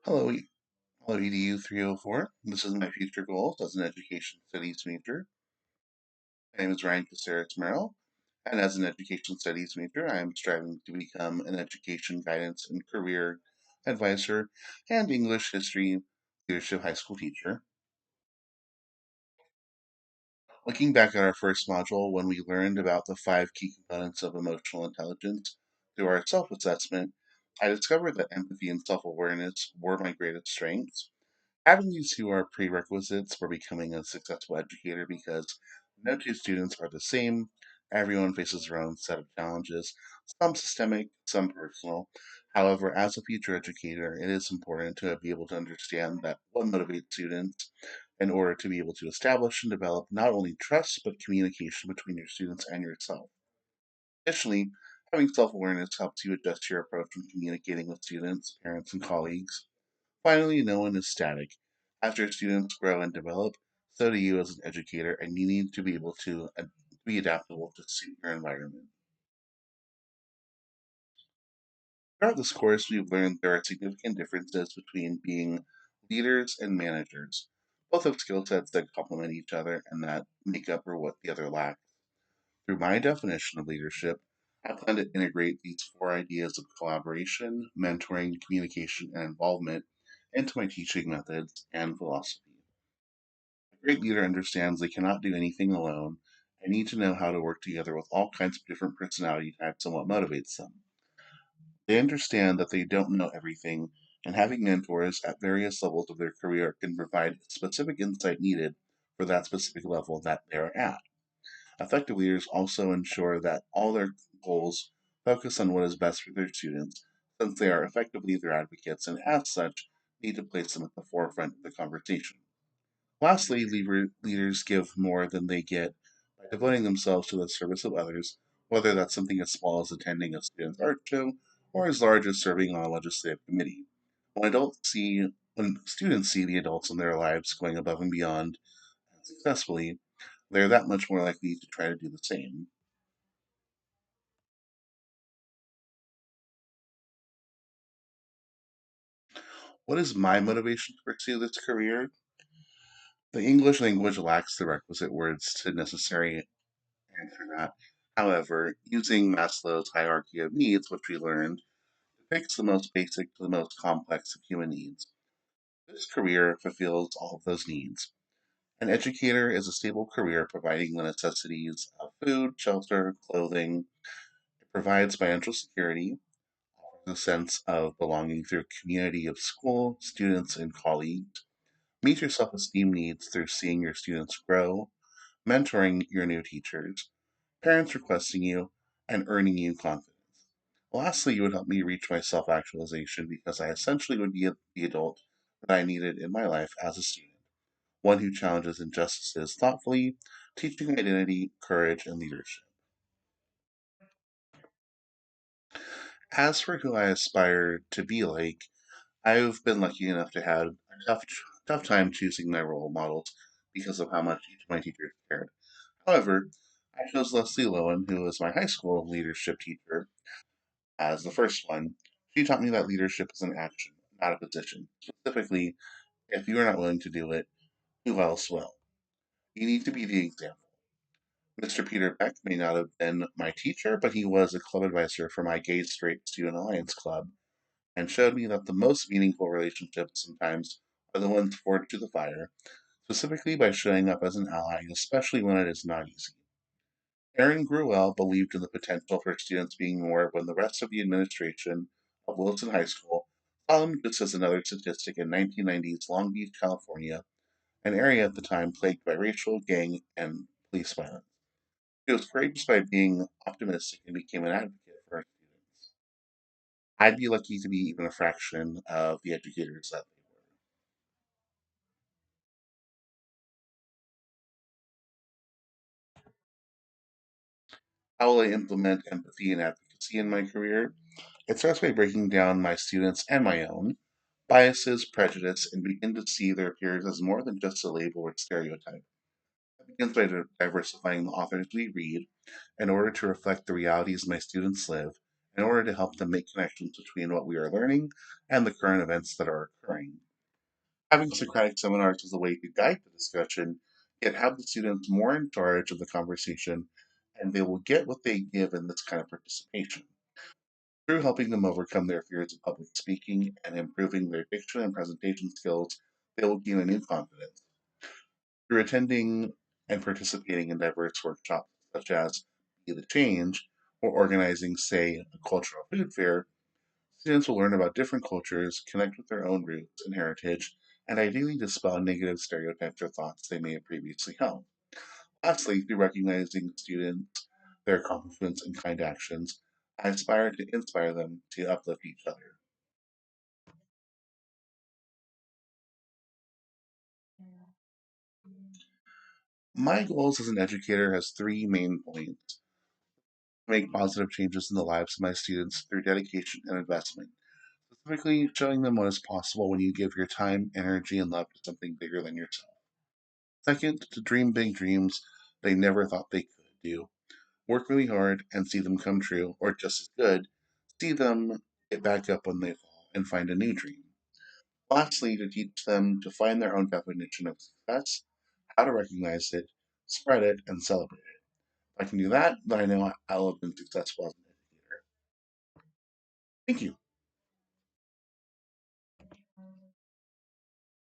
Hello, hello EDU 304. This is my future goals as an education studies major. My name is Ryan Casarez-Merrell, and as an education studies major, I am striving to become an education guidance and career advisor and English history leadership high school teacher. Looking back at our first module, when we learned about the five key components of emotional intelligence through our self assessment, I discovered that empathy and self awareness were my greatest strengths. Having these two are prerequisites for becoming a successful educator because no two students are the same. Everyone faces their own set of challenges, some systemic, some personal. However, as a future educator, it is important to be able to understand that what motivates students in order to be able to establish and develop not only trust but communication between your students and yourself. Additionally, having self awareness helps you adjust your approach when communicating with students, parents, and colleagues. Finally, no one is static. As your students grow and develop, so do you as an educator, and you need to be able to be adaptable to suit your environment. Throughout this course, we've learned there are significant differences between being leaders and managers. Both have skill sets that complement each other and that make up for what the other lacks. Through my definition of leadership, I plan to integrate these four ideas of collaboration, mentoring, communication, and involvement into my teaching methods and philosophy. A great leader understands they cannot do anything alone and need to know how to work together with all kinds of different personality types and what motivates them. They understand that they don't know everything, and having mentors at various levels of their career can provide specific insight needed for that specific level that they're at. Effective leaders also ensure that all their goals focus on what is best for their students, since they are effectively their advocates and, as such, need to place them at the forefront of the conversation. Lastly, leaders give more than they get by devoting themselves to the service of others, whether that's something as small as attending a student art show or as large as serving on a legislative committee. When adults see when students see the adults in their lives going above and beyond successfully, they're that much more likely to try to do the same. What is my motivation to pursue this career? The English language lacks the requisite words to necessarily answer that. However, using Maslow's hierarchy of needs, which we learned, depicts the most basic to the most complex of human needs. This career fulfills all of those needs. An educator is a stable career providing the necessities of food, shelter, clothing. It provides financial security, offers a sense of belonging through a community of school, students, and colleagues. Meet your self esteem needs through seeing your students grow, mentoring your new teachers, parents requesting you, and earning you confidence. Lastly, you would help me reach my self actualization because I essentially would be the adult that I needed in my life as a student, one who challenges injustices thoughtfully, teaching identity, courage, and leadership. As for who I aspire to be like, I've been lucky enough to have a tough time choosing my role models because of how much each of my teachers cared. However, I chose Leslie Lowen, who was my high school leadership teacher, as the first one. She taught me that leadership is an action, not a position. Specifically, if you are not willing to do it, who else will? You need to be the example. Mr. Peter Beck may not have been my teacher, but he was a club advisor for my Gay Straight Student Alliance Club and showed me that the most meaningful relationships sometimes are the ones forged through the fire, specifically by showing up as an ally, especially when it is not easy. Aaron Gruwell believed in the potential for students being more when the rest of the administration of Wilson High School saw them just as another statistic in 1990's Long Beach, California, an area at the time plagued by racial, gang, and police violence. He was courageous by being optimistic and became an advocate for our students. I'd be lucky to be even a fraction of the educators that they were. How will I implement empathy and advocacy in my career? It starts by breaking down my students and my own biases, prejudice, and begin to see their peers as more than just a label or stereotype. It begins by diversifying the authors we read in order to reflect the realities my students live in order to help them make connections between what we are learning and the current events that are occurring. Having Socratic seminars is a way to guide the discussion, yet have the students more in charge of the conversation, and they will get what they give in this kind of participation. Through helping them overcome their fears of public speaking and improving their diction and presentation skills, they will gain a new confidence. Through attending and participating in diverse workshops such as Be the Change or organizing, say, a cultural food fair, students will learn about different cultures, connect with their own roots and heritage, and ideally dispel negative stereotypes or thoughts they may have previously held. Lastly, through recognizing students, their accomplishments, and kind actions, I aspire to inspire them to uplift each other. My goals as an educator has three main points: make positive changes in the lives of my students through dedication and investment, specifically showing them what is possible when you give your time, energy, and love to something bigger than yourself. Second, to dream big dreams they never thought they could do. Work really hard and see them come true, or just as good, see them get back up when they fall and find a new dream. Lastly, to teach them to find their own definition of success, how to recognize it, spread it, and celebrate it. If I can do that, then I know I'll have been successful as an educator. Thank you.